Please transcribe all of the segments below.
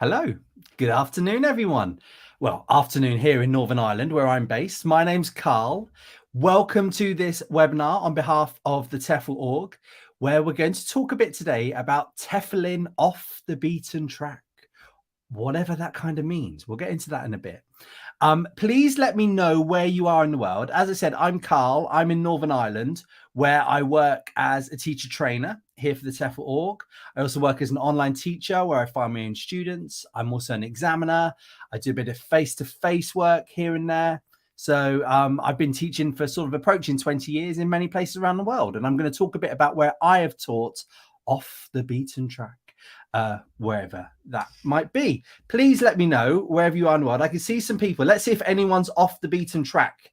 Hello, good afternoon, everyone. Well, afternoon here in Northern Ireland, where I'm based. My name's Carl. Welcome to this webinar on behalf of the TEFL Org, where we're going to talk a bit today about TEFLing off the beaten track, whatever that kind of means. We'll get into that in a bit. Please let me know where you are in the world. As I said, I'm Carl. I'm in Northern Ireland, where I work as a teacher trainer here for the TEFL Org. I also work as an online teacher where I find my own students. I'm also an examiner. I do a bit of face-to-face work here and there. So I've been teaching for sort of approaching 20 years in many places around the world. And I'm going to talk a bit about where I have taught off the beaten track. Wherever that might be. Please let me know wherever you are in the world. I can see some people. Let's see if anyone's off the beaten track.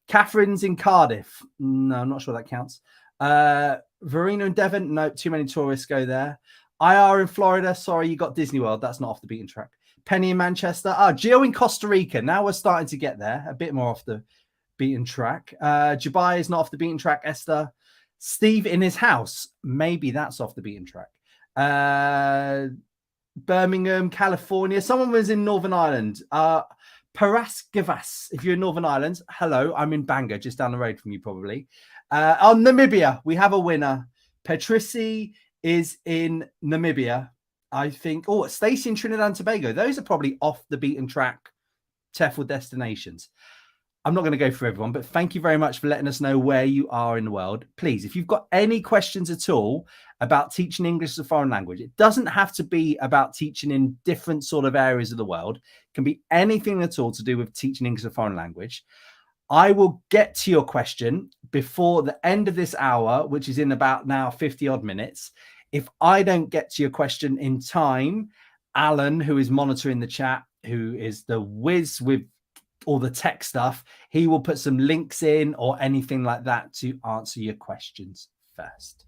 Catherine's in Cardiff. No, I'm not sure that counts. Verena in Devon. No, too many tourists go there. IR in Florida. Sorry, you got Disney World. That's not off the beaten track. Penny in Manchester. Gio in Costa Rica. Now we're starting to get there. A bit more off the beaten track. Dubai is not off the beaten track. Esther. Steve in his house. Maybe that's off the beaten track. Birmingham, California. Someone was in Northern Ireland. Parascavas, if you're in Northern Ireland. Hello, I'm in Bangor, just down the road from you probably. On Namibia, we have a winner. Patrici is in Namibia, I think. Oh, Stacey in Trinidad and Tobago. Those are probably off the beaten track TEFL destinations. I'm not going to go for everyone, but thank you very much for letting us know where you are in the world. Please, if you've got any questions at all about teaching English as a foreign language, it doesn't have to be about teaching in different sort of areas of the world. It can be anything at all to do with teaching English as a foreign language. I will get to your question before the end of this hour, which is in about now 50 odd minutes. If I don't get to your question in time, Alan, who is monitoring the chat, who is the whiz with all the tech stuff, he will put some links in or anything like that to answer your questions first.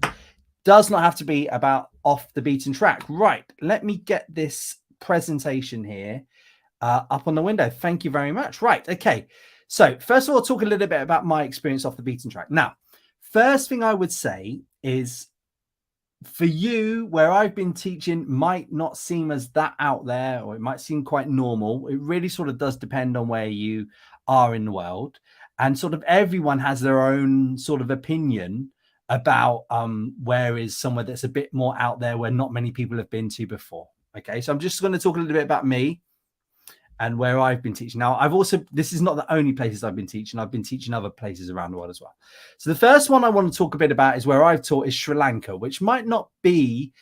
Does not have to be about off the beaten track. Right, let me get this presentation here up on the window. Thank you very much. Right, okay. So first of all, I'll talk a little bit about my experience off the beaten track. Now, first thing I would say is, for you, where I've been teaching might not seem as that out there, or it might seem quite normal. It really sort of does depend on where you are in the world. And sort of everyone has their own sort of opinion about where is somewhere that's a bit more out there where not many people have been to before. Okay, so I'm just going to talk a little bit about me and where I've been teaching. Now, this is not the only places I've been teaching. I've been teaching other places around the world as well. So the first one I want to talk a bit about is where I've taught is Sri Lanka, which might not be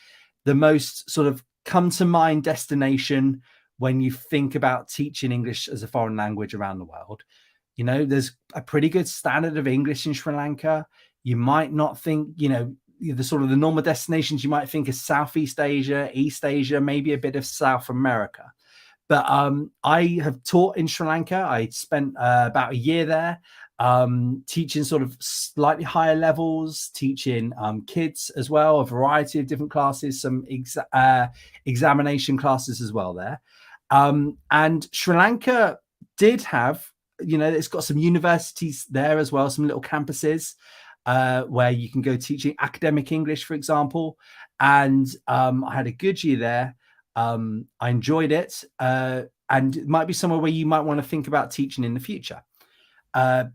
the most sort of come to mind destination when you think about teaching English as a foreign language around the world. You know, there's a pretty good standard of English in Sri Lanka. You might not think, you know, the sort of the normal destinations you might think is Southeast Asia, East Asia, maybe a bit of South America. But I have taught in Sri Lanka. I spent about a year there teaching sort of slightly higher levels, teaching kids as well, a variety of different classes, some examination classes as well there. And Sri Lanka did have, you know, it's got some universities there as well, some little campuses where you can go teaching academic English, for example. And I had a good year there. I enjoyed it, and it might be somewhere where you might want to think about teaching in the future. The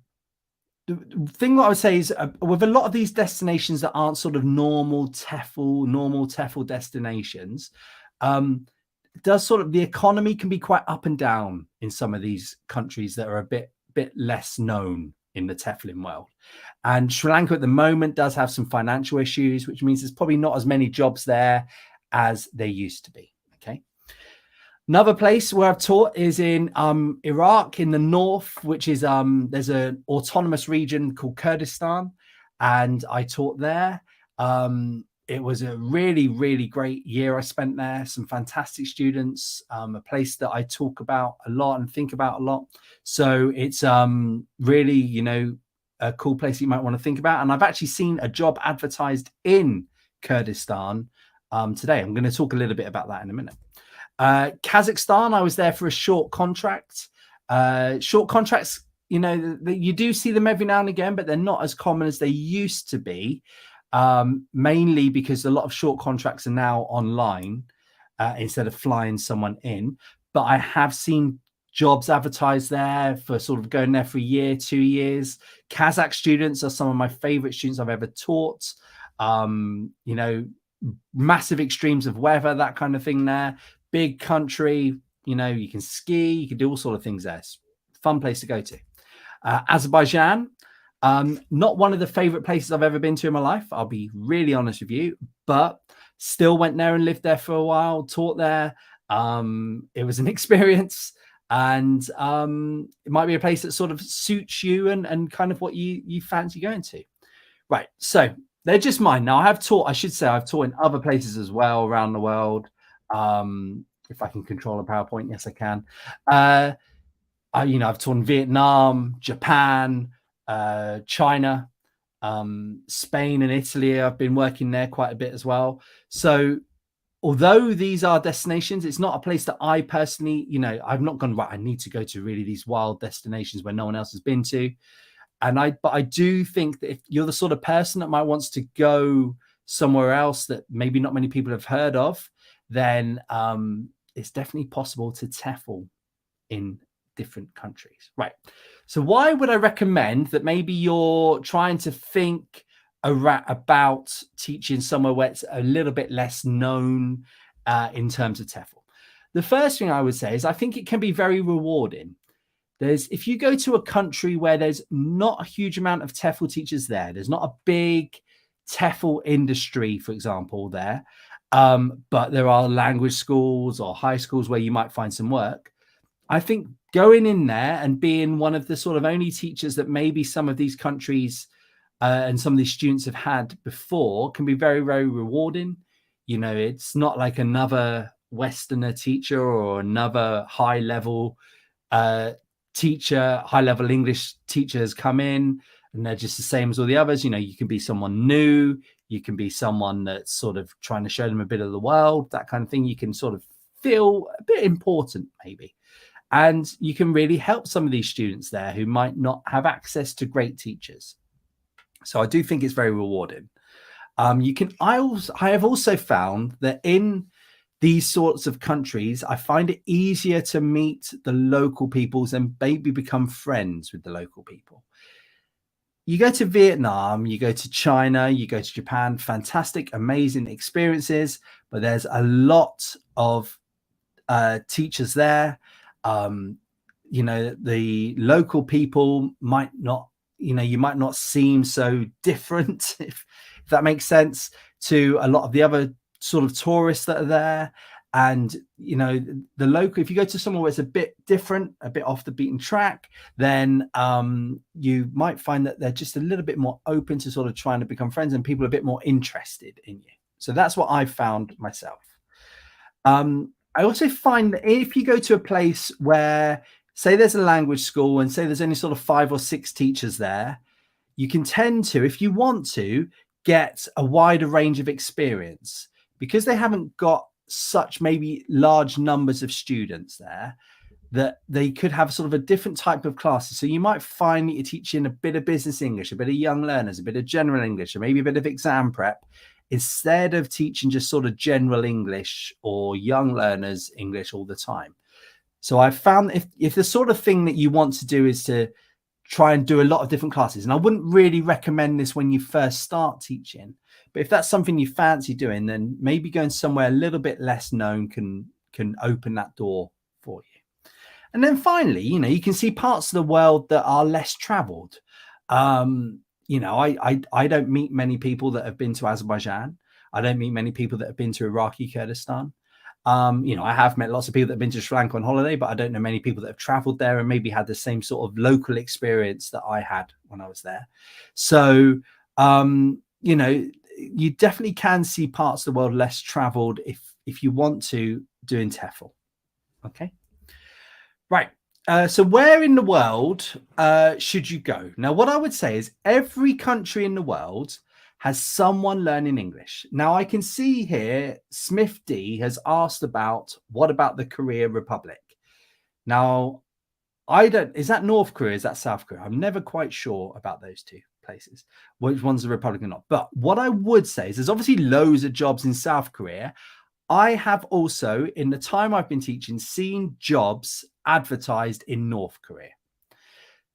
thing that I would say is with a lot of these destinations that aren't sort of normal TEFL destinations, does sort of the economy can be quite up and down in some of these countries that are a bit less known in the TEFLing world. And Sri Lanka at the moment does have some financial issues, which means there's probably not as many jobs there as there used to be. Okay. Another place where I've taught is in Iraq in the north, which is there's an autonomous region called Kurdistan, and I taught there. It was a really, really great year I spent there. Some fantastic students, a place that I talk about a lot and think about a lot. So it's really, you know, a cool place you might want to think about. And I've actually seen a job advertised in Kurdistan today. I'm going to talk a little bit about that in a minute. Kazakhstan, I was there for a short contract. Short contracts, you know, you do see them every now and again, but they're not as common as they used to be, mainly because a lot of short contracts are now online. instead of flying someone in. But I have seen jobs advertised there for sort of going there for a year, 2 years. Kazakh students are some of my favorite students I've ever taught. You know, massive extremes of weather, that kind of thing there. Big country, you know, you can ski, you can do all sort of things there. It's a fun place to go to. Azerbaijan, not one of the favorite places I've ever been to in my life, I'll be really honest with you, but still went there and lived there for a while, taught there. It was an experience, and it might be a place that sort of suits you and kind of what you fancy going to. Right, so they're just mine. Now, I should say I've taught in other places as well around the world. If I can control a PowerPoint, yes, I can. I've taught in Vietnam, Japan, China, Spain and Italy. I've been working there quite a bit as well. So although these are destinations, it's not a place that I personally, I've not gone, right, I need to go to really these wild destinations where no one else has been to. But I do think that if you're the sort of person that might wants to go somewhere else that maybe not many people have heard of, then it's definitely possible to TEFL in different countries. Right. So why would I recommend that maybe you're trying to think about teaching somewhere where it's a little bit less known in terms of TEFL? The first thing I would say is I think it can be very rewarding. If you go to a country where there's not a huge amount of TEFL teachers there's not a big TEFL industry, for example, there, but there are language schools or high schools where you might find some work. I think going in there and being one of the sort of only teachers that maybe some of these countries and some of these students have had before can be very, very rewarding. It's not like another Westerner teacher or another high-level teacher, high-level English teachers come in and they're just the same as all the others. You can be someone new. You can be someone that's sort of trying to show them a bit of the world, that kind of thing. You can sort of feel a bit important maybe. And you can really help some of these students there who might not have access to great teachers. So I do think it's very rewarding. I have also found that in these sorts of countries, I find it easier to meet the local peoples and maybe become friends with the local people. You go to Vietnam, you go to China, you go to Japan, fantastic, amazing experiences, but there's a lot of teachers there. The local people might not, you might not seem so different, if that makes sense, to a lot of the other sort of tourists that are there. And, the local, if you go to somewhere where it's a bit different, a bit off the beaten track, then you might find that they're just a little bit more open to sort of trying to become friends and people are a bit more interested in you. So that's what I've found myself. I also find that if you go to a place where, say, there's a language school and say there's only sort of 5 or 6 teachers there, you can tend to, if you want to, get a wider range of experience because they haven't got such maybe large numbers of students there, that they could have sort of a different type of classes. So you might find that you're teaching a bit of business English, a bit of young learners, a bit of general English, or maybe a bit of exam prep, instead of teaching just sort of general English or young learners English all the time. So I've found if the sort of thing that you want to do is to try and do a lot of different classes, and I wouldn't really recommend this when you first start teaching, but if that's something you fancy doing, then maybe going somewhere a little bit less known can open that door for you. And then finally, you can see parts of the world that are less traveled. I don't meet many people that have been to Azerbaijan. I don't meet many people that have been to Iraqi Kurdistan. I have met lots of people that have been to Sri Lanka on holiday, but I don't know many people that have traveled there and maybe had the same sort of local experience that I had when I was there. So, you definitely can see parts of the world less traveled if you want to doing TEFL. Okay. Right. So where in the world should you go? Now, what I would say is every country in the world has someone learning English. Now, I can see here, Smith D has asked what about the Korea Republic? Now, is that North Korea? Is that South Korea? I'm never quite sure about those two places, which one's the Republic or not. But what I would say is there's obviously loads of jobs in South Korea. I have also, in the time I've been teaching, seen jobs advertised in North Korea.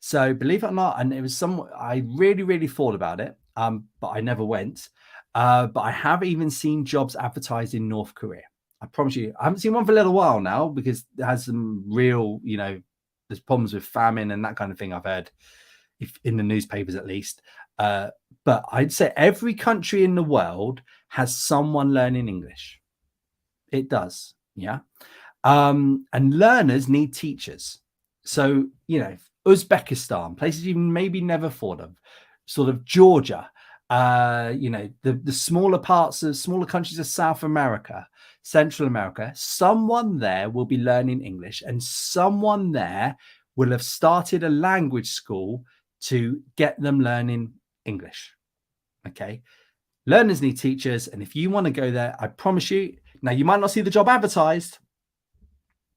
So believe it or not, and it was I really thought about it, but I never went. But I have even seen jobs advertised in North Korea. I promise you, I haven't seen one for a little while now because it has some real, there's problems with famine and that kind of thing. I've heard, if in the newspapers at least. But I'd say every country in the world has someone learning English. It does, yeah. And learners need teachers. So, Uzbekistan, places you maybe never thought of, sort of Georgia, the smaller countries of South America, Central America, someone there will be learning English, and someone there will have started a language school to get them learning English. Okay. Learners need teachers. And if you want to go there, I promise you, now you might not see the job advertised.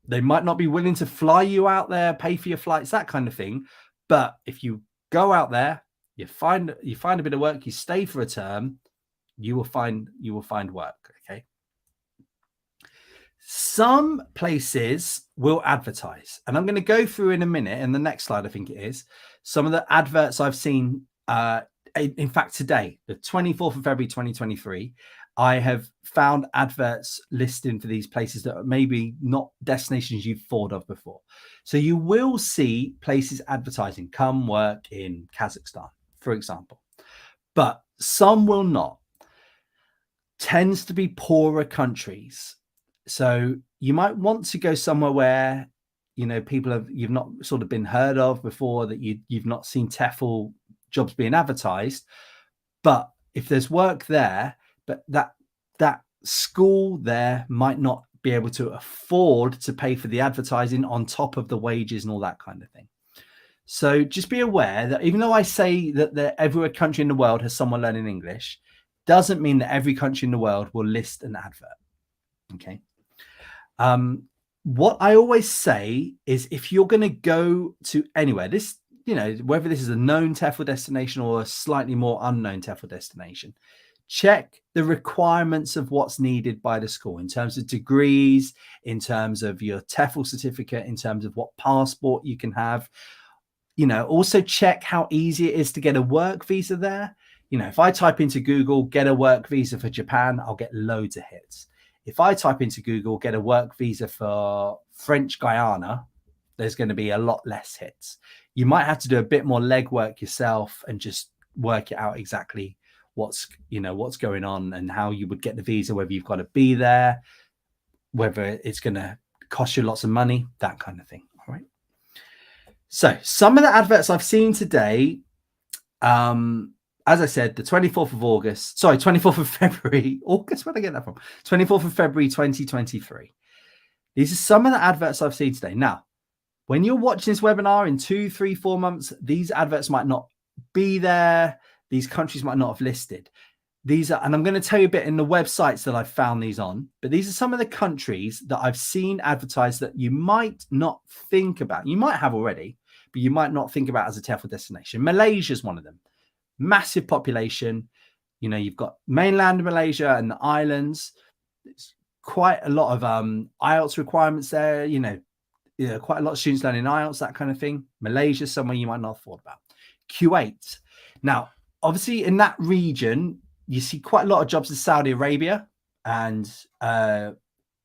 They might not be willing to fly you out there, pay for your flights, that kind of thing. But if you go out there, you find a bit of work, you stay for a term, you will find work. Okay. Some places will advertise, and I'm going to go through in a minute, in the next slide, I think it is, some of the adverts I've seen. In fact, today, the 24th of February, 2023, I have found adverts listing for these places that are maybe not destinations you've thought of before. So you will see places advertising, come work in Kazakhstan, for example, but some will not. Tends to be poorer countries. So you might want to go somewhere where, people you've not sort of been heard of before, that you've not seen TEFL jobs being advertised. But if there's work there, but that school there might not be able to afford to pay for the advertising on top of the wages and all that kind of thing. So just be aware that even though I say that every country in the world has someone learning English, doesn't mean that every country in the world will list an advert. Okay. What I always say is, if you're going to go to anywhere, whether this is a known TEFL destination or a slightly more unknown TEFL destination, check the requirements of what's needed by the school in terms of degrees, in terms of your TEFL certificate, in terms of what passport you can have. Also check how easy it is to get a work visa there. If I type into Google, get a work visa for Japan, I'll get loads of hits. If I type into Google, get a work visa for French Guiana, there's going to be a lot less hits. You might have to do a bit more legwork yourself and just work it out exactly what's going on and how you would get the visa, whether you've got to be there, whether it's going to cost you lots of money, that kind of thing. All right. So some of the adverts I've seen today, as I said, the 24th of February, August, where did I get that from? 24th of February, 2023. These are some of the adverts I've seen today. Now, when you're watching this webinar in 2, 3, 4 months, these adverts might not be there. These countries might not have listed. And I'm going to tell you a bit in the websites that I've found these on, but these are some of the countries that I've seen advertised that you might not think about. You might have already, but you might not think about as a TEFL destination. Malaysia is one of them. Massive population. You've got mainland Malaysia and the islands. It's quite a lot of IELTS requirements there. Quite a lot of students learning IELTS, that kind of thing. Malaysia, somewhere you might not have thought about. Kuwait. Now, obviously, in that region, you see quite a lot of jobs in Saudi Arabia. And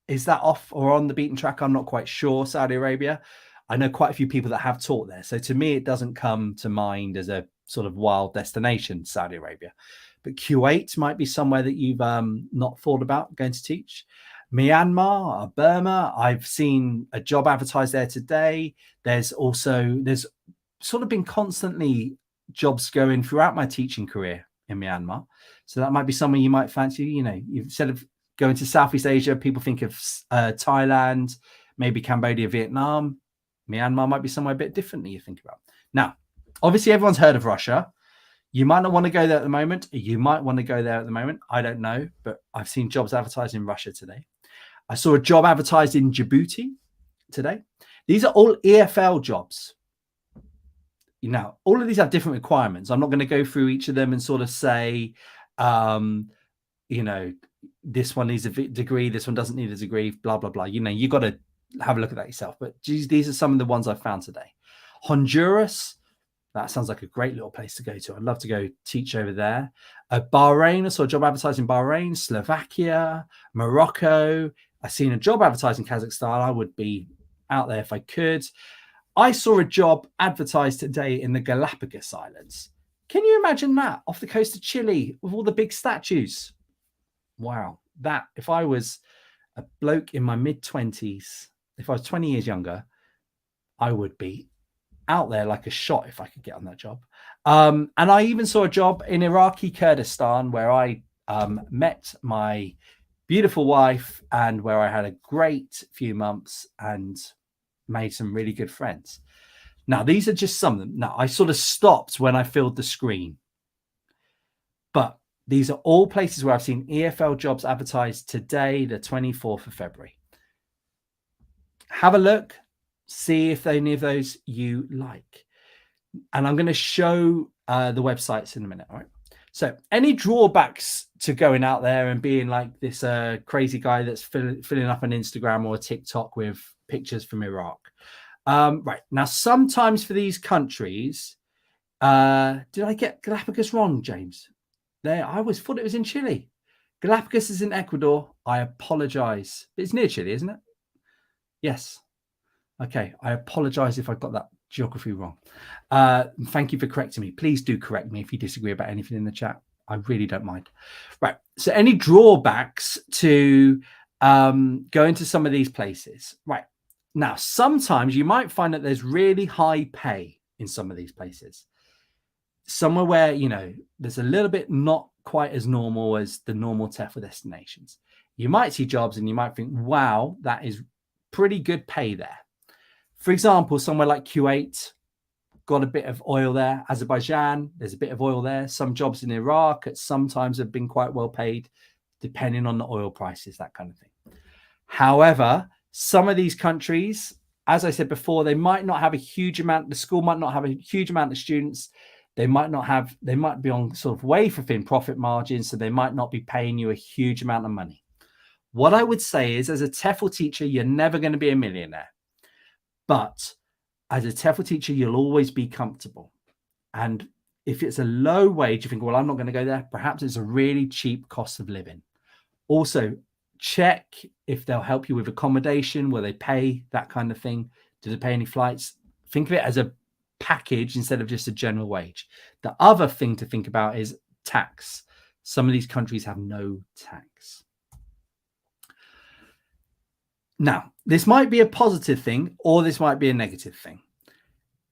is that off or on the beaten track? I'm not quite sure. Saudi Arabia. I know quite a few people that have taught there. So to me, it doesn't come to mind as a sort of wild destination, Saudi Arabia. But Kuwait might be somewhere that you've not thought about going to teach. Myanmar or Burma, I've seen a job advertised there today. There's sort of been constantly jobs going throughout my teaching career in Myanmar. So that might be somewhere you might fancy. Instead of going to Southeast Asia, people think of Thailand, maybe Cambodia, Vietnam. Myanmar might be somewhere a bit differently you think about. Now, obviously, everyone's heard of Russia. You might not want to go there at the moment. You might want to go there at the moment. I don't know, but I've seen jobs advertised in Russia today. I saw a job advertised in Djibouti today. These are all EFL jobs. All of these have different requirements. I'm not going to go through each of them and sort of say, this one needs a degree, this one doesn't need a degree, blah, blah, blah. You got to have a look at that yourself. But geez, these are some of the ones I found today. Honduras, that sounds like a great little place to go to. I'd love to go teach over there. Bahrain, I saw a job advertising in Bahrain, Slovakia, Morocco. I've seen a job advertising in Kazakhstan. I would be out there if I could. I saw a job advertised today in the Galapagos Islands. Can you imagine that off the coast of Chile with all the big statues? Wow. That, if I was a bloke in my mid-20s, if I was 20 years younger, I would be out there like a shot if I could get on that job. And I even saw a job in Iraqi Kurdistan where I met my beautiful wife and where I had a great few months and made some really good friends. Now, these are just some of them. Now, I sort of stopped when I filled the screen. But these are all places where I've seen EFL jobs advertised today, the 24th of February. Have a look. See if any of those you like. And I'm going to show the websites in a minute. All right. So any drawbacks to going out there and being like this crazy guy that's filling up an Instagram or a TikTok with pictures from Iraq? Right. Now, sometimes for these countries, did I get Galapagos wrong, James? There, I always thought it was in Chile. Galapagos is in Ecuador. I apologize. It's near Chile, isn't it? Yes. Okay. I apologize if I got that geography wrong. Thank you for correcting me. Please do correct me if you disagree about anything in the chat. I really don't mind. Right. So any drawbacks to going to some of these places? Right. Now, sometimes you might find that there's really high pay in some of these places. Somewhere where, there's a little bit not quite as normal as the normal TEFL destinations. You might see jobs and you might think, wow, that is pretty good pay there. For example, somewhere like Kuwait, got a bit of oil there. Azerbaijan, there's a bit of oil there. Some jobs in Iraq at sometimes have been quite well paid, depending on the oil prices, that kind of thing. However, some of these countries, as I said before, they might not have a huge amount. The school might not have a huge amount of students. They might be on sort of way for thin profit margins. So they might not be paying you a huge amount of money. What I would say is, as a TEFL teacher, you're never going to be a millionaire. But as a TEFL teacher, you'll always be comfortable. And if it's a low wage, you think, well, I'm not going to go there. Perhaps it's a really cheap cost of living. Also, check if they'll help you with accommodation, will they pay, that kind of thing. Do they pay any flights? Think of it as a package instead of just a general wage. The other thing to think about is tax. Some of these countries have no tax. Now, this might be a positive thing or this might be a negative thing.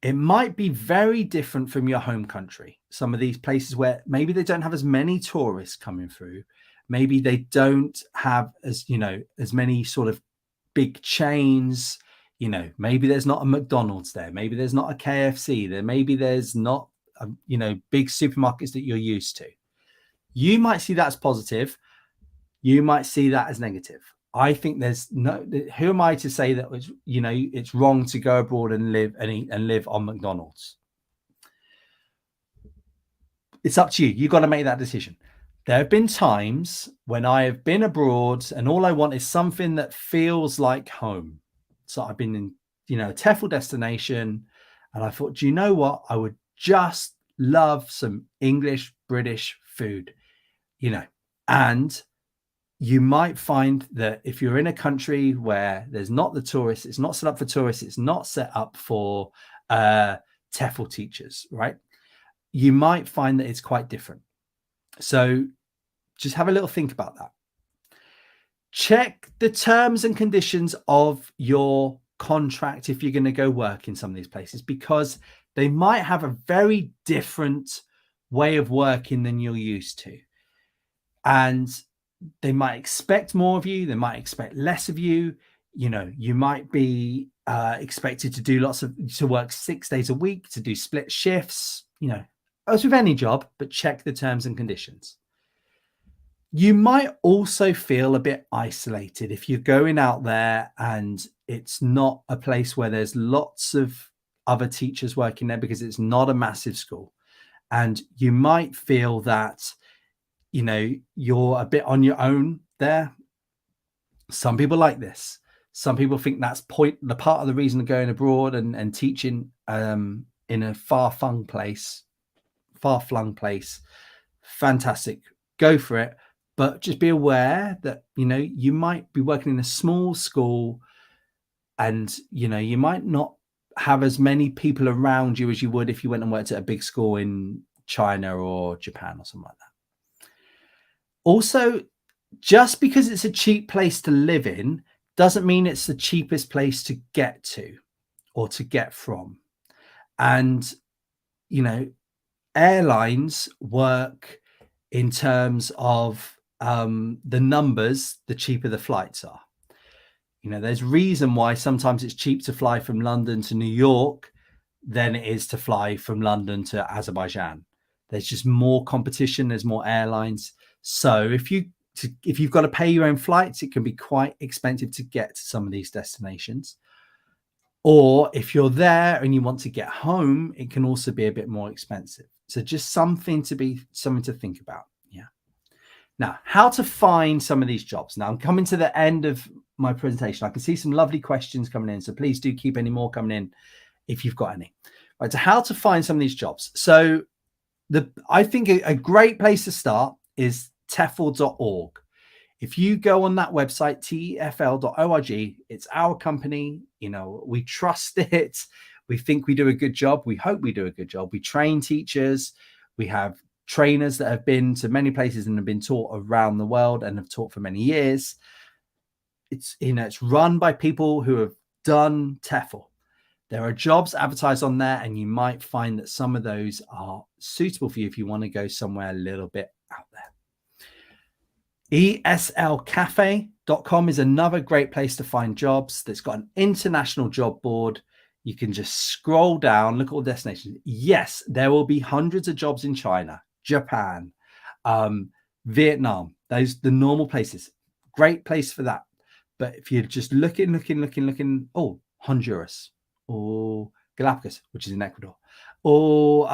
It might be very different from your home country. Some of these places where maybe they don't have as many tourists coming through. Maybe they don't have as many sort of big chains. Maybe there's not a McDonald's there. Maybe there's not a KFC there. Maybe there's not, big supermarkets that you're used to. You might see that as positive. You might see that as negative. I think there's no. Who am I to say that it's wrong to go abroad and live and eat and live on McDonald's? It's up to you. You've got to make that decision. There have been times when I have been abroad and all I want is something that feels like home. So I've been in, a TEFL destination and I thought, do you know what? I would just love some English, British food, and you might find that if you're in a country where there's not the tourists, it's not set up for tourists, it's not set up for TEFL teachers, right? You might find that it's quite different. So just have a little think about that. Check the terms and conditions of your contract if you're going to go work in some of these places, because they might have a very different way of working than you're used to. And they might expect more of you. They might expect less of you. You might be expected to do to work 6 days a week, to do split shifts, as with any job, but check the terms and conditions. You might also feel a bit isolated if you're going out there and it's not a place where there's lots of other teachers working there, because it's not a massive school. And you might feel that, you're a bit on your own there. Some people like this. Some people think that's the part of the reason of going abroad and teaching in a far-flung place. Fantastic. Go for it. But just be aware that, you might be working in a small school and, you might not have as many people around you as you would if you went and worked at a big school in China or Japan or something like that. Also, just because it's a cheap place to live in doesn't mean it's the cheapest place to get to or to get from. And, airlines work in terms of the numbers, the cheaper the flights are. There's reason why sometimes it's cheap to fly from London to New York than it is to fly from London to Azerbaijan. There's just more competition. There's more airlines. So if you've got to pay your own flights, it can be quite expensive to get to some of these destinations. Or if you're there and you want to get home, it can also be a bit more expensive. So just something to think about. Yeah. Now, how to find some of these jobs. Now I'm coming to the end of my presentation. I can see some lovely questions coming in. So please do keep any more coming in if you've got any. Right. So how to find some of these jobs. So I think a great place to start is TEFL.org. If you go on that website, TEFL.org, it's our company. We trust it. We think we do a good job. We hope we do a good job. We train teachers. We have trainers that have been to many places and have been taught around the world and have taught for many years. It's run by people who have done TEFL. There are jobs advertised on there, and you might find that some of those are suitable for you if you want to go somewhere a little bit out there. ESLcafe.com is another great place to find jobs. That's got an international job board. You can just scroll down, look at all destinations. Yes, there will be hundreds of jobs in China, Japan, Vietnam. Those the normal places. Great place for that. But if you're just looking, Honduras or Galapagos, which is in Ecuador, or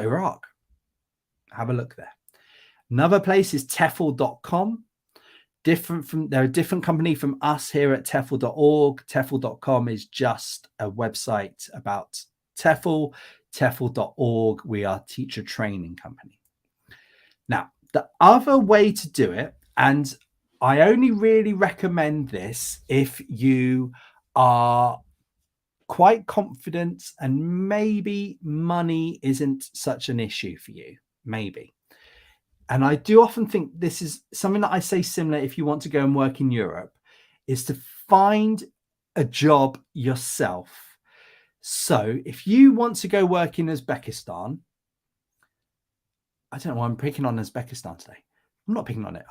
Iraq. Have a look there. Another place is TEFL.com. They're a different company from us here at TEFL.org. TEFL.com is just a website about TEFL. TEFL.org, we are a teacher training company. Now, the other way to do it, and I only really recommend this if you are quite confident and maybe money isn't such an issue for you, maybe. And I do often think this is something that I say similar if you want to go and work in Europe, is to find a job yourself. So if you want to go work in Uzbekistan, I don't know why I'm picking on Uzbekistan today. I'm not picking on it.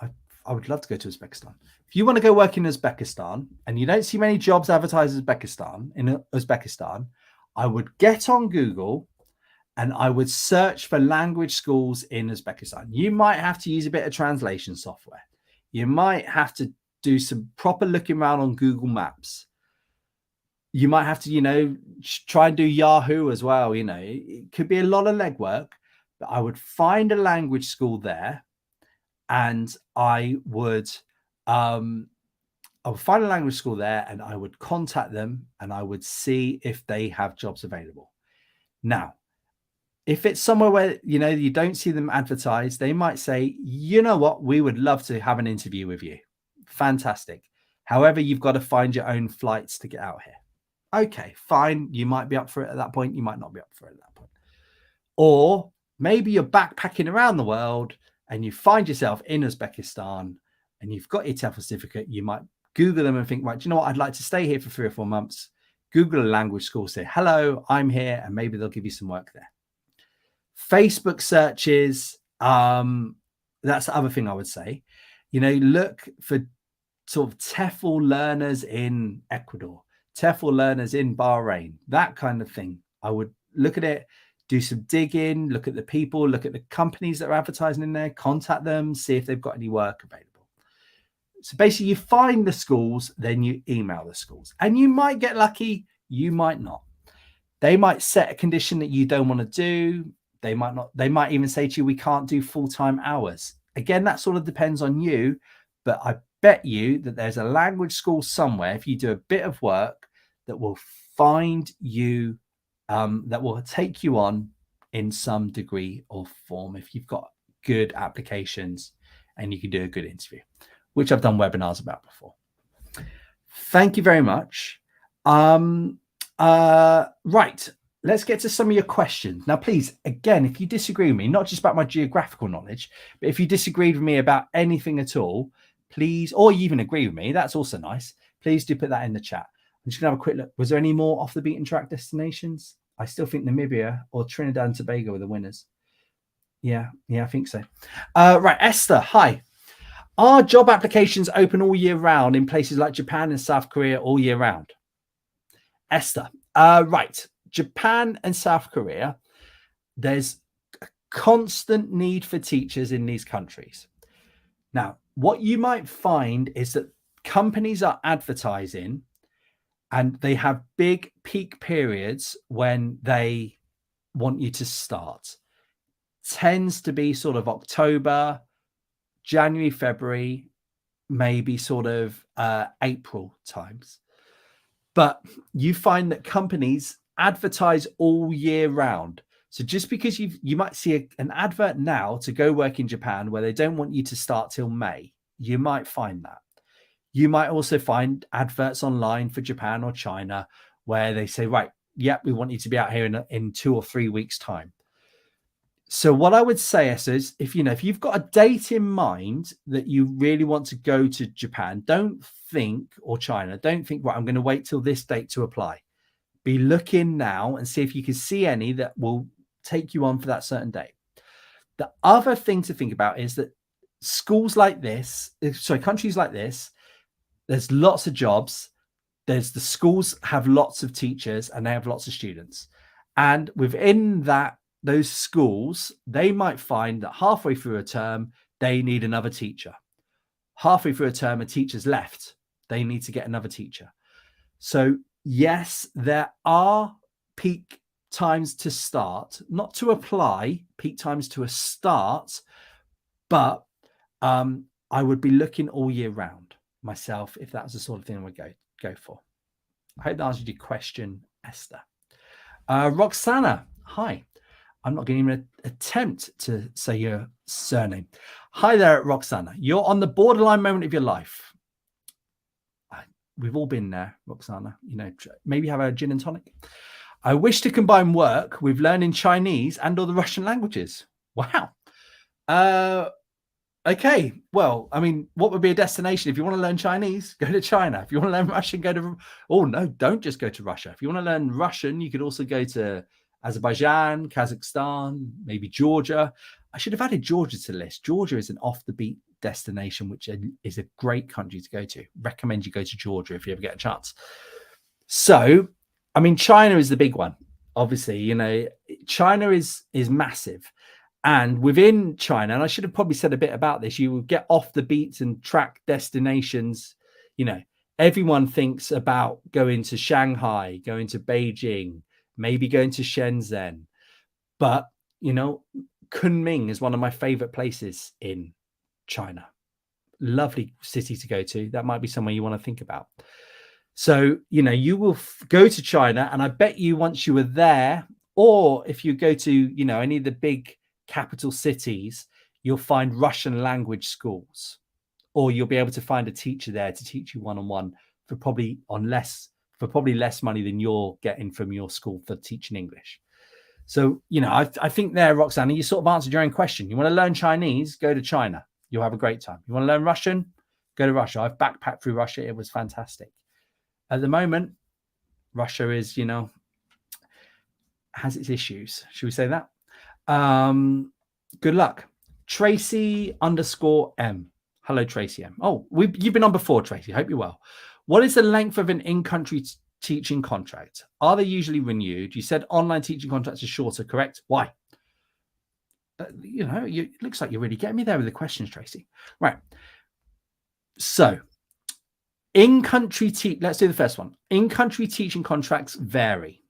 I would love to go to Uzbekistan. If you want to go work in Uzbekistan and you don't see many jobs advertised in Uzbekistan, I would get on Google and I would search for language schools in Uzbekistan. You might have to use a bit of translation software. You might have to do some proper looking around on Google Maps. You might have to, try and do Yahoo as well. It could be a lot of legwork, but I would find a language school there and I would find a language school there and I would contact them and I would see if they have jobs available. Now, if it's somewhere where, you don't see them advertised, they might say, you know what, we would love to have an interview with you. Fantastic. However, you've got to find your own flights to get out here. Okay, fine. You might be up for it at that point. You might not be up for it at that point. Or maybe you're backpacking around the world and you find yourself in Uzbekistan and you've got your TEFL certificate. You might Google them and think, right, do you know what? I'd like to stay here for 3 or 4 months. Google a language school, say, hello, I'm here. And maybe they'll give you some work there. Facebook searches, that's the other thing I would say. Look for sort of TEFL learners in Ecuador, TEFL learners in Bahrain, that kind of thing. I would look at it, do some digging, look at the people, look at the companies that are advertising in there, contact them, see if they've got any work available. So basically you find the schools, then you email the schools, and you might get lucky, you might not. They might set a condition that you don't want to do. They might not. They might even say to you, we can't do full-time hours. Again, that sort of depends on you, but I bet you that there's a language school somewhere, if you do a bit of work, that will find you, that will take you on in some degree or form if you've got good applications and you can do a good interview, which I've done webinars about before. Thank you very much. Right, let's get to some of your questions. Now, please, again, if you disagree with me, not just about my geographical knowledge, but if you disagreed with me about anything at all, please, or you even agree with me, that's also nice. Please do put that in the chat. I'm just gonna have a quick look. Was there any more off the beaten track destinations? I still think Namibia or Trinidad and Tobago were the winners. Yeah, I think so. Right, Esther, hi. Are job applications open all year round in places like Japan and South Korea all year round? Esther, right. Japan and South Korea, there's a constant need for teachers in these countries. Now, what you might find is that companies are advertising and they have big peak periods when they want you to start. Tends to be sort of October, January, February, maybe sort of April times. But you find that companies advertise all year round. So just because you might see an advert now to go work in Japan where they don't want you to start till May, you might find that. You might also find adverts online for Japan or China where they say, right, yep, we want you to be out here in 2 or 3 weeks' time. So what I would say is, if you've got a date in mind that you really want to go to Japan, or China, don't think, right, I'm going to wait till this date to apply. Be looking now and see if you can see any that will take you on for that certain date. The other thing to think about is that countries like this, there's lots of jobs. The schools have lots of teachers and they have lots of students. And within those schools, they might find that halfway through a term, they need another teacher. Halfway through a term, a teacher's left. They need to get another teacher. So yes, there are peak times to start, not to apply, peak times to a start, but I would be looking all year round myself if that's the sort of thing I would go for. I hope that answered your question, Esther. Roxana, hi. I'm not going to even attempt to say your surname. Hi there, Roxana. You're on the borderline moment of your life. We've all been there, Roxana. Maybe have a gin and tonic. I wish to combine work with learning Chinese and/or the Russian languages. Wow. Okay. Well, I mean, what would be a destination? If you want to learn Chinese, go to China. If you want to learn Russian, go to... Oh, no, don't just go to Russia. If you want to learn Russian, you could also go to Azerbaijan, Kazakhstan, maybe Georgia. I should have added Georgia to the list. Georgia is an off-the-beat destination, which is a great country to go to. Recommend you go to Georgia if you ever get a chance. So, I mean, China is the big one. Obviously, China is massive. And within China, and I should have probably said a bit about this, you will get off the beats and track destinations. Everyone thinks about going to Shanghai, going to Beijing, maybe going to Shenzhen. But, Kunming is one of my favorite places in China. Lovely city to go to. That might be somewhere you want to think about. So, you will go to China, and I bet you once you were there, or if you go to, any of the big capital cities, you'll find Russian language schools, or you'll be able to find a teacher there to teach you one-on-one for probably less money than you're getting from your school for teaching English. So, I think there, Roxana, you sort of answered your own question. You want to learn Chinese, go to China. You'll have a great time. You want to learn Russian, go to Russia. I've backpacked through Russia. It was fantastic. At the moment, Russia is, has its issues. Should we say that? Good luck. Tracy_M. Hello, Tracy M. Oh, you've been on before, Tracy. Hope you're well. What is the length of an in-country teaching contract? Are they usually renewed? You said online teaching contracts are shorter, correct? Why? It looks like you're really getting me there with the questions, Tracy. Right. So, in-country let's do the first one. In-country teaching contracts vary.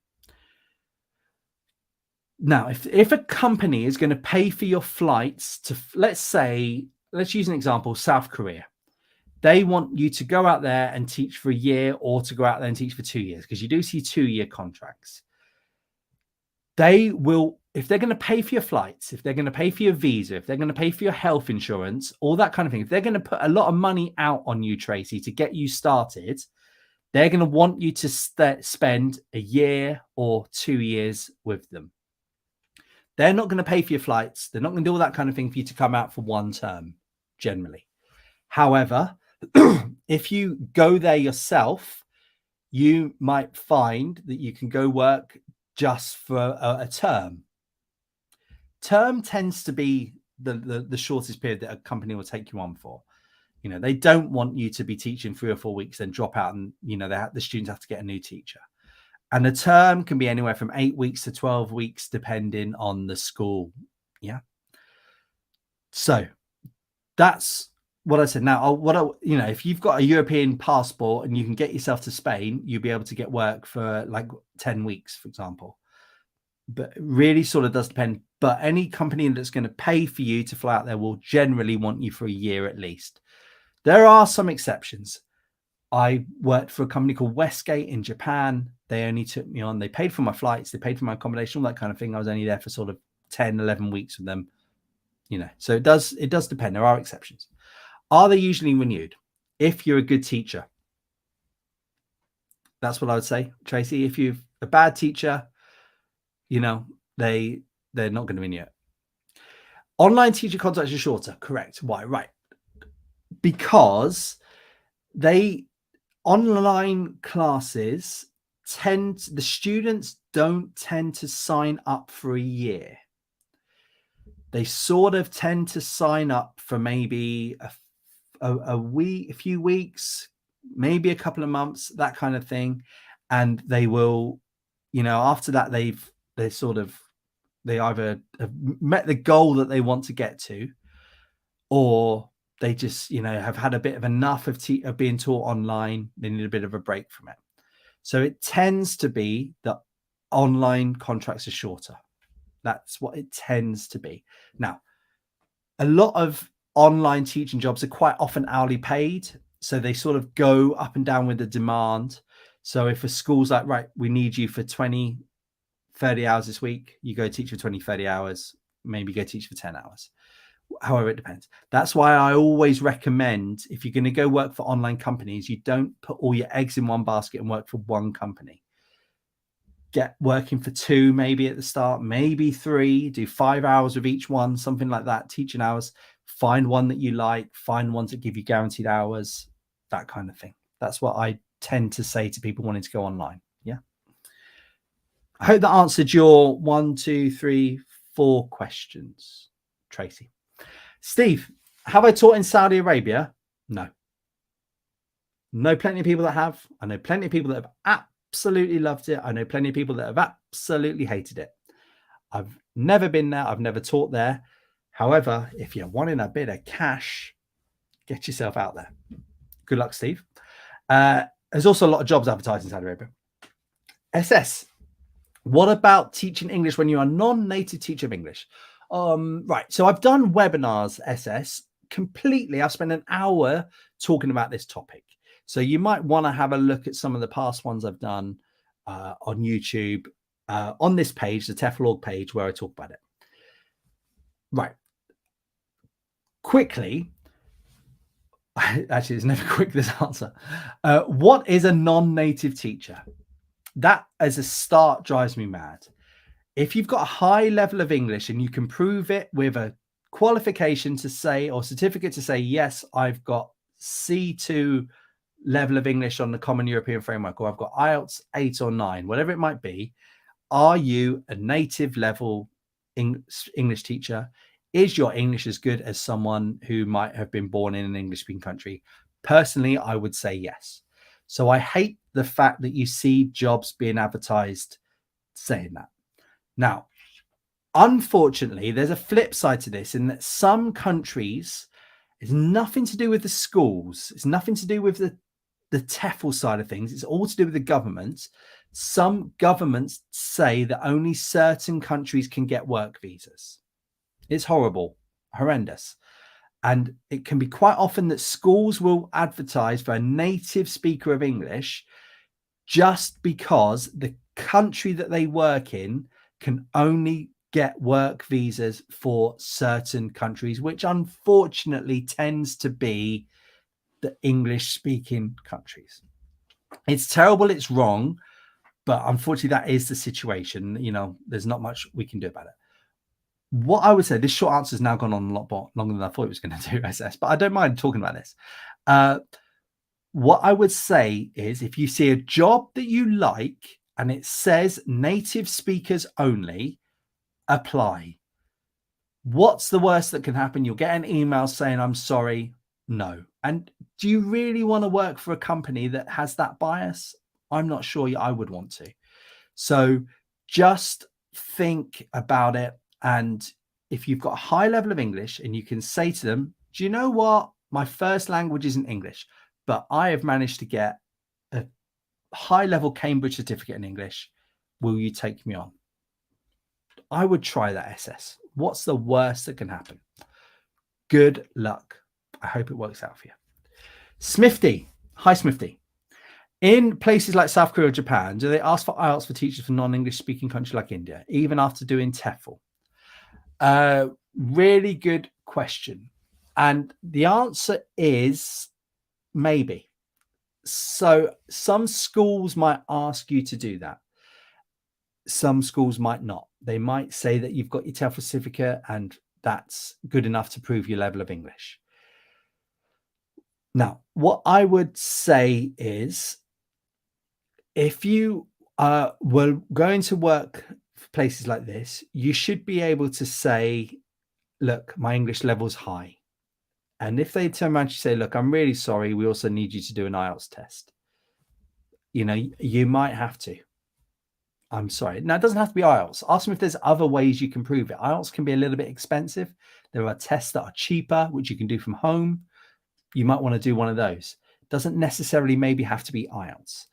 Now, if a company is going to pay for your flights to, let's say, let's use an example, South Korea. They want you to go out there and teach for a year or to go out there and teach for 2 years, because you do see 2-year contracts. They will, if they're going to pay for your flights, if they're going to pay for your visa, if they're going to pay for your health insurance, all that kind of thing, if they're going to put a lot of money out on you, Tracy, to get you started, they're going to want you to spend a year or 2 years with them. They're not going to pay for your flights. They're not going to do all that kind of thing for you to come out for one term, generally. However, if you go there yourself, you might find that you can go work just for a term. Term tends to be the shortest period that a company will take you on for. You know, they don't want you to be teaching 3 or 4 weeks, then drop out, and you know the students have to get a new teacher. And a term can be anywhere from 8 weeks to 12 weeks, depending on the school. Yeah. So that's what I said. Now, you know, if you've got a European passport and you can get yourself to Spain, you'll be able to get work for like 10 weeks, for example. But it really sort of does depend. But any company that's going to pay for you to fly out there will generally want you for a year at least. There are some exceptions. I worked for a company called Westgate in Japan. They only took me on. They paid for my flights. They paid for my accommodation, all that kind of thing. I was only there for sort of 10, 11 weeks with them. You know, so it does depend. There are exceptions. Are they usually renewed? If you're a good teacher. That's what I would say, Tracy. If you're a bad teacher, you know, they're not going to renew it. Online teacher contracts are shorter. Correct. Why? Right. Because online classes the students don't tend to sign up for a year. They sort of tend to sign up for maybe a week, a few weeks, maybe a couple of months, that kind of thing. And they will, you know, after that, they either have met the goal that they want to get to, or they just, you know, have had a bit of enough of being taught online. They need a bit of a break from it. So it tends to be that online contracts are shorter. That's what it tends to be. Now, a lot of online teaching jobs are quite often hourly paid. So they sort of go up and down with the demand. So if a school's like, right, we need you for 20, 30 hours this week, you go teach for 20, 30 hours, maybe go teach for 10 hours. However, it depends. That's why I always recommend, if you're going to go work for online companies, you don't put all your eggs in one basket and work for one company. Get working for 2, maybe at the start, maybe 3, do 5 hours with each one, something like that, teaching hours. Find one that you like, find ones that give you guaranteed hours, that kind of thing. That's what I tend to say to people wanting to go online. Yeah. I hope that answered your 1, 2, 3, 4 questions, Tracy. Steve, have I taught in Saudi Arabia? No. Know plenty of people that have. I know plenty of people that have absolutely loved it. I know plenty of people that have absolutely hated it. I've never been there. I've never taught there. However, if you're wanting a bit of cash, get yourself out there. Good luck, Steve. There's also a lot of jobs advertised in Saudi Arabia. SS, what about teaching English when you are a non-native teacher of English? Right. So I've done webinars, SS, completely. I've spent an hour talking about this topic. So you might want to have a look at some of the past ones I've done on YouTube, on this page, the TEFL Org page, where I talk about it. Right. Quickly, actually, it's never quick, this answer. What is a non-native teacher? That, as a start, drives me mad. If you've got a high level of English and you can prove it with a qualification to say, or certificate to say, yes, I've got C2 level of English on the Common European Framework, or I've got IELTS 8 or 9, whatever it might be, are you a native level English teacher? Is your English as good as someone who might have been born in an English-speaking country? Personally, I would say yes. So I hate the fact that you see jobs being advertised saying that. Now, unfortunately, there's a flip side to this, in that some countries, it's nothing to do with the schools. It's nothing to do with the TEFL side of things. It's all to do with the government. Some governments say that only certain countries can get work visas. It's horrible, horrendous. And it can be quite often that schools will advertise for a native speaker of English just because the country that they work in can only get work visas for certain countries, which unfortunately tends to be the English speaking countries. It's terrible, it's wrong, but unfortunately that is the situation. You know, there's not much we can do about it. What I would say, this short answer has now gone on a lot longer than I thought it was going to do, SS, but I don't mind talking about this. What I would say is, if you see a job that you like and it says native speakers only, apply. What's the worst that can happen? You'll get an email saying, I'm sorry, no. And do you really want to work for a company that has that bias? I'm not sure I would want to. So just think about it. And if you've got a high level of English and you can say to them, do you know what? My first language isn't English, but I have managed to get a high level Cambridge certificate in English. Will you take me on? I would try that, SS. What's the worst that can happen? Good luck. I hope it works out for you. Smithy. Hi, Smithy. In places like South Korea or Japan, do they ask for IELTS for teachers from non-English speaking countries like India, even after doing TEFL? Really good question. And the answer is maybe. So some schools might ask you to do that. Some schools might not. They might say that you've got your TEFL certificate and that's good enough to prove your level of English. Now, what I would say is, if you were going to work for places like this, you should be able to say, look, my English level's high. And if they turn around and say, look, I'm really sorry, we also need you to do an IELTS test. You know, you might have to. I'm sorry. Now, it doesn't have to be IELTS. Ask them if there's other ways you can prove it. IELTS can be a little bit expensive. There are tests that are cheaper, which you can do from home. You might want to do one of those. Doesn't necessarily maybe have to be IELTS.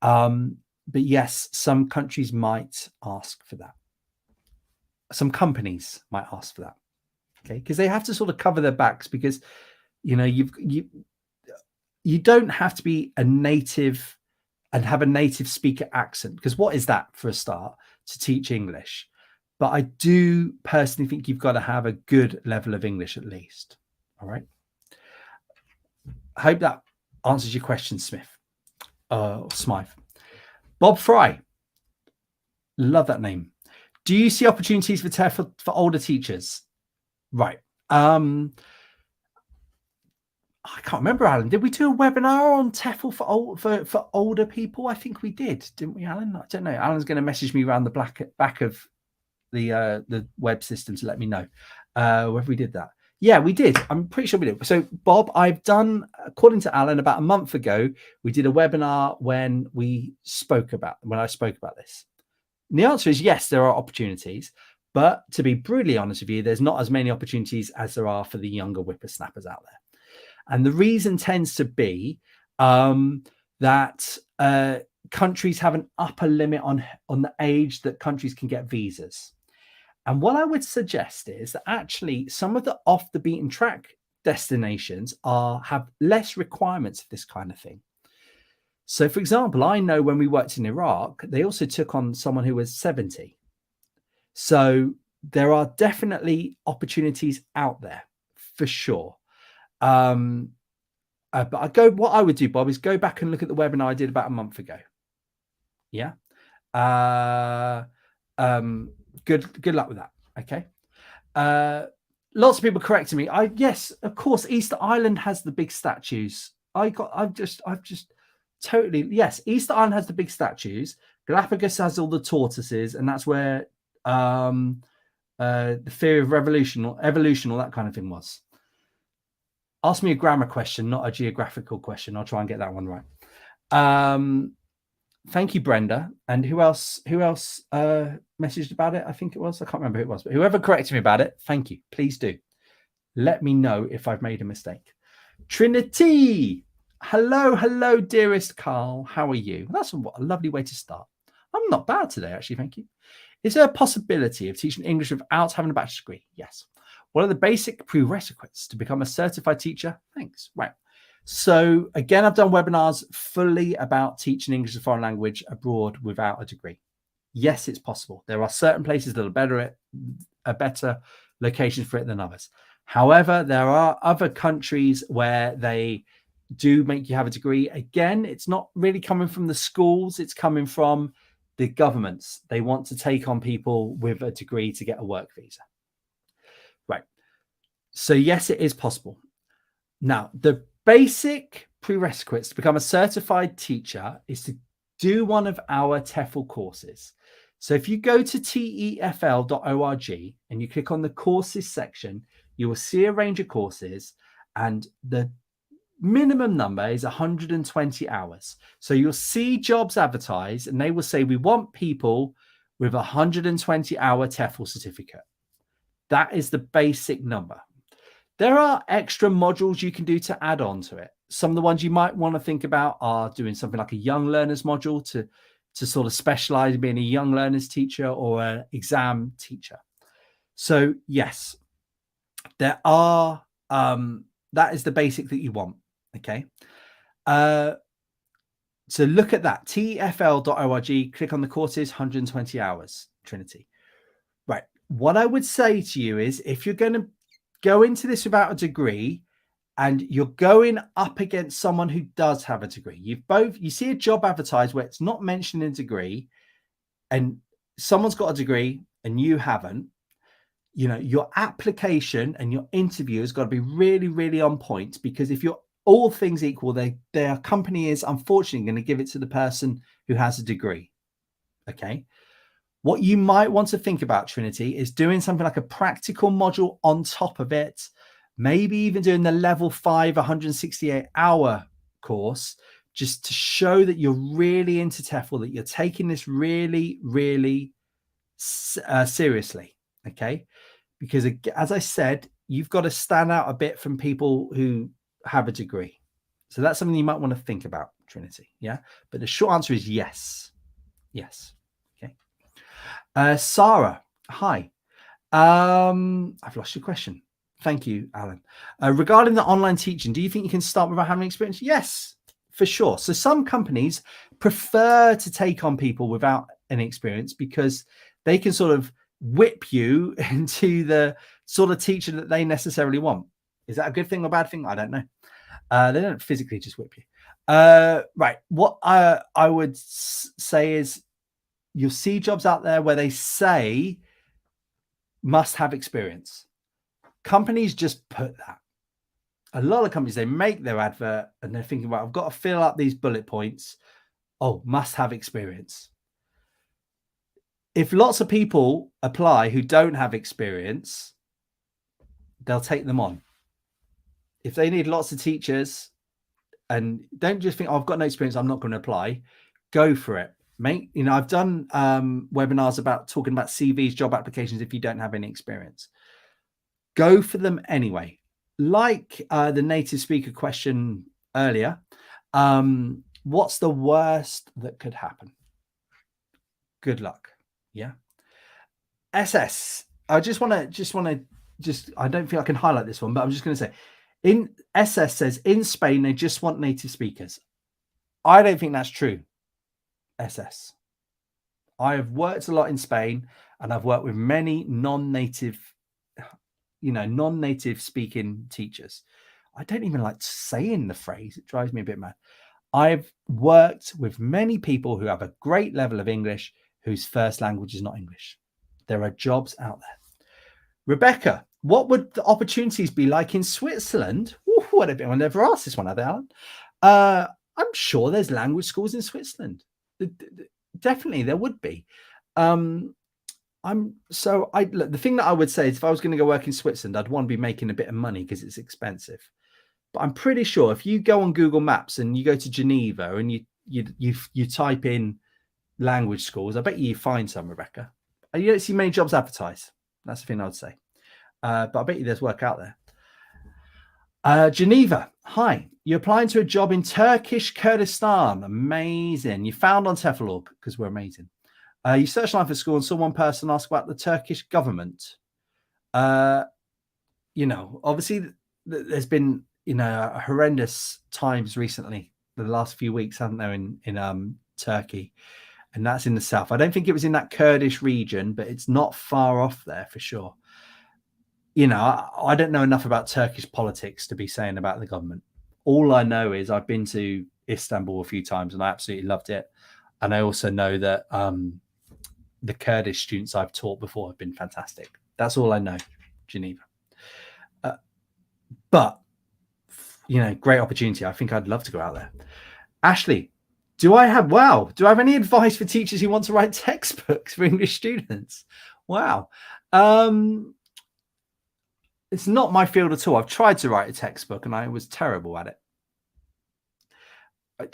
But yes, some countries might ask for that. Some companies might ask for that. Okay, because they have to sort of cover their backs, because you know you don't have to be a native and have a native speaker accent, because what is that for a start to teach English? But I do personally think you've got to have a good level of English at least. All right. I hope that answers your question, Smith. Smythe. Bob Fry. Love that name. Do you see opportunities for TEFL for older teachers? Right. I can't remember, Alan. Did we do a webinar on TEFL for older people? I think we did, didn't we, Alan? I don't know. Alan's going to message me around the back of the web system to let me know whether we did that. Yeah, we did. I'm pretty sure we did. So, Bob, I've done, according to Alan, about a month ago, we did a webinar when I spoke about this. And the answer is yes, there are opportunities. But to be brutally honest with you, there's not as many opportunities as there are for the younger whippersnappers out there. And the reason tends to be that countries have an upper limit on the age that countries can get visas. And what I would suggest is that actually some of the off the beaten track destinations have less requirements for this kind of thing. So, for example, I know when we worked in Iraq, they also took on someone who was 70. So there are definitely opportunities out there for sure. But what I would do, Bob, is go back and look at the webinar I did about a month ago. Yeah. Good luck with that. Okay. Lots of people correcting me. Yes, of course, Easter Island has the big statues. I've just totally, yes, Easter Island has the big statues. Galapagos has all the tortoises, and that's where the theory of evolution or that kind of thing was. Ask me a grammar question, not a geographical question. I'll try and get that one right. Thank you, Brenda. And who else messaged about it? I think it was. I can't remember who it was, but whoever corrected me about it, thank you. Please do. Let me know if I've made a mistake. Trinity. Hello, dearest Carl. How are you? That's a lovely way to start. I'm not bad today, actually. Thank you. Is there a possibility of teaching English without having a bachelor's degree? Yes. What are the basic prerequisites to become a certified teacher? Thanks. Right. So again, I've done webinars fully about teaching English as a foreign language abroad without a degree. Yes, it's possible. There are certain places that are better locations for it than others. However, there are other countries where they do make you have a degree. Again, it's not really coming from the schools. It's coming from the governments. They want to take on people with a degree to get a work visa. Right. So yes, it is possible. Now, the basic prerequisites to become a certified teacher is to do one of our TEFL courses. So if you go to TEFL.org and you click on the courses section, you will see a range of courses, and the minimum number is 120 hours. So you'll see jobs advertised and they will say, we want people with a 120-hour TEFL certificate. That is the basic number. There are extra modules you can do to add on to it. Some of the ones you might want to think about are doing something like a young learners module to sort of specialize in being a young learners teacher or an exam teacher. So yes, there are, that is the basic that you want. Okay. So look at that, tfl.org, click on the courses, 120 hours, Trinity. Right. What I would say to you is, if you're going to go into this without a degree and you're going up against someone who does have a degree, you see a job advertised where it's not mentioning a degree and someone's got a degree and you haven't, you know, your application and your interview has got to be really, really on point, because if you're all things equal, their company is unfortunately going to give it to the person who has a degree. Okay. What you might want to think about, Trinity, is doing something like a practical module on top of it, maybe even doing the level 5 168-hour course, just to show that you're really into TEFL, that you're taking this really, really seriously. Okay. Because as I said, you've got to stand out a bit from people who have a degree. So that's something you might want to think about, Trinity. Yeah. But the short answer is yes. Yes. Sarah, hi. I've lost your question. Thank you, Alan. Regarding the online teaching, do you think you can start without having experience? Yes, for sure. So some companies prefer to take on people without any experience because they can sort of whip you into the sort of teacher that they necessarily want. Is that a good thing or bad thing? I don't know. They don't physically just whip you. Right. What I would say is, you'll see jobs out there where they say must have experience. Companies just put that. A lot of companies, they make their advert and they're thinking, well, I've got to fill up these bullet points. Oh, must have experience. If lots of people apply who don't have experience, they'll take them on. If they need lots of teachers, and don't just think, oh, I've got no experience, I'm not going to apply. Go for it. I've done webinars about talking about CVs, job applications, if you don't have any experience. Go for them anyway. Like the native speaker question earlier, what's the worst that could happen? Good luck. Yeah. SS. I don't feel I can highlight this one, but I'm just going to say, in SS says in Spain, they just want native speakers. I don't think that's true. SS. I have worked a lot in Spain and I've worked with many non-native speaking teachers. I don't even like saying the phrase. It drives me a bit mad. I've worked with many people who have a great level of English whose first language is not English. There are jobs out there. Rebecca, what would the opportunities be like in Switzerland? Ooh, I've never asked this one, have they, Alan? I'm sure there's language schools in Switzerland. Definitely there would be. The thing that I would say is, if I was going to go work in Switzerland, I'd want to be making a bit of money because it's expensive. But I'm pretty sure if you go on Google Maps and you go to Geneva and you type in language schools, I bet you find some, Rebecca. And you don't see many jobs advertised. That's the thing I would say. But I bet you there's work out there. Geneva, hi. You're applying to a job in Turkish Kurdistan. Amazing. You found on TEFL Org, because we're amazing. You searched online for school and saw one person ask about the Turkish government. you know, obviously there's been, you know, horrendous times recently, the last few weeks, haven't there, in Turkey, and that's in the south. I don't think it was in that Kurdish region, but it's not far off there for sure. You know, I don't know enough about Turkish politics to be saying about the government. All I know is I've been to Istanbul a few times and I absolutely loved it. And I also know that the Kurdish students I've taught before have been fantastic. That's all I know, Geneva. But, you know, great opportunity. I think I'd love to go out there. Ashley, do I have any advice for teachers who want to write textbooks for English students? Wow. It's not my field at all. I've tried to write a textbook and I was terrible at it.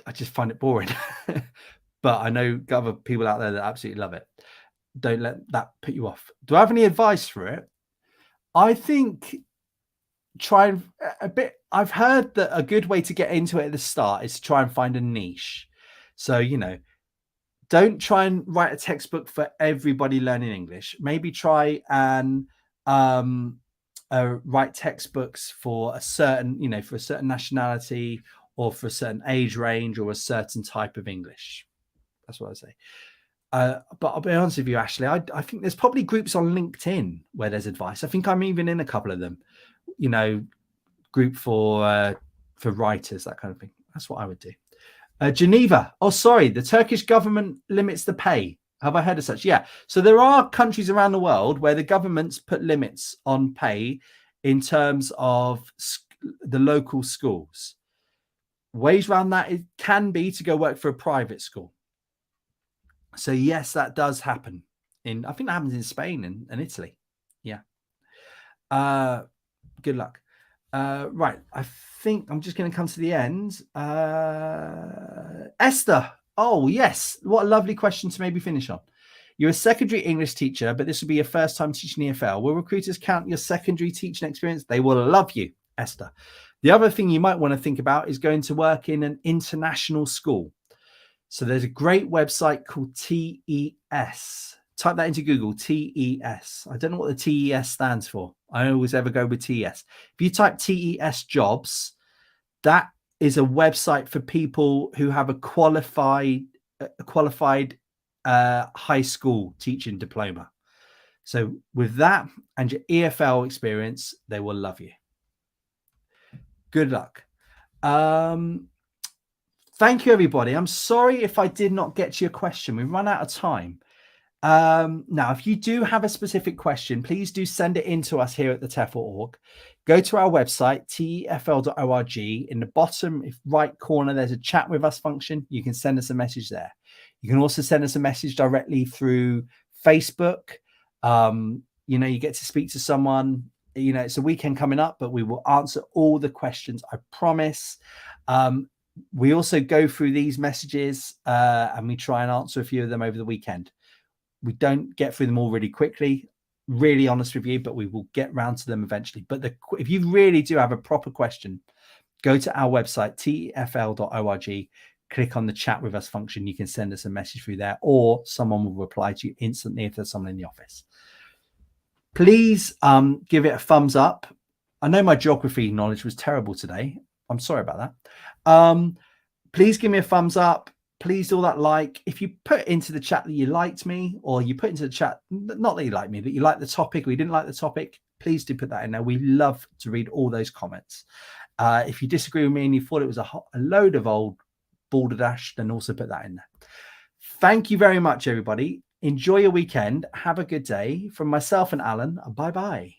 I just find it boring. But I know other people out there that absolutely love it. Don't let that put you off. Do I have any advice for it? I think try a bit. I've heard that a good way to get into it at the start is to try and find a niche. So, you know, don't try and write a textbook for everybody learning English. Maybe try and write textbooks for a certain, you know, for a certain nationality or for a certain age range or a certain type of English. That's what I say. But I'll be honest with you, Ashley, I think there's probably groups on LinkedIn where there's advice. I think I'm even in a couple of them, you know, group for writers, that kind of thing. That's what I would do. Geneva. Oh, sorry. The Turkish government limits the pay. Have I heard of such? Yeah. So there are countries around the world where the governments put limits on pay in terms of the local schools. Ways around that it can be to go work for a private school. So yes, that does happen. I think that happens in Spain and Italy. Yeah. Good luck. Right. I think I'm just going to come to the end. Esther. Oh, yes. What a lovely question to maybe finish on. You're a secondary English teacher, but this will be your first time teaching EFL. Will recruiters count your secondary teaching experience? They will love you, Esther. The other thing you might want to think about is going to work in an international school. So there's a great website called TES. Type that into Google, TES. I don't know what the TES stands for. I always ever go with TES. If you type TES jobs, that is a website for people who have a qualified high school teaching diploma. So with that and your EFL experience, they will love you. Good luck. Thank you, everybody. I'm sorry if I did not get to your question. We've run out of time. Now, if you do have a specific question, please do send it in to us here at the TEFL Org. Go to our website, tefl.org. In the bottom right corner, there's a chat with us function. You can send us a message there. You can also send us a message directly through Facebook. You know, you get to speak to someone. You know, it's a weekend coming up, but we will answer all the questions, I promise. We also go through these messages and we try and answer a few of them over the weekend. We don't get through them all really quickly, really honest with you, but we will get round to them eventually. But if you really do have a proper question, go to our website, tefl.org, click on the chat with us function. You can send us a message through there, or someone will reply to you instantly if there's someone in the office. Please give it a thumbs up. I know my geography knowledge was terrible today. I'm sorry about that. Please give me a thumbs up. Please do that like. If you put into the chat that you liked me, or you put into the chat, not that you like me, but you like the topic or you didn't like the topic, please do put that in there. We love to read all those comments. If you disagree with me and you thought it was a load of old balderdash, then also put that in there. Thank you very much, everybody. Enjoy your weekend. Have a good day. From myself and Alan, bye-bye.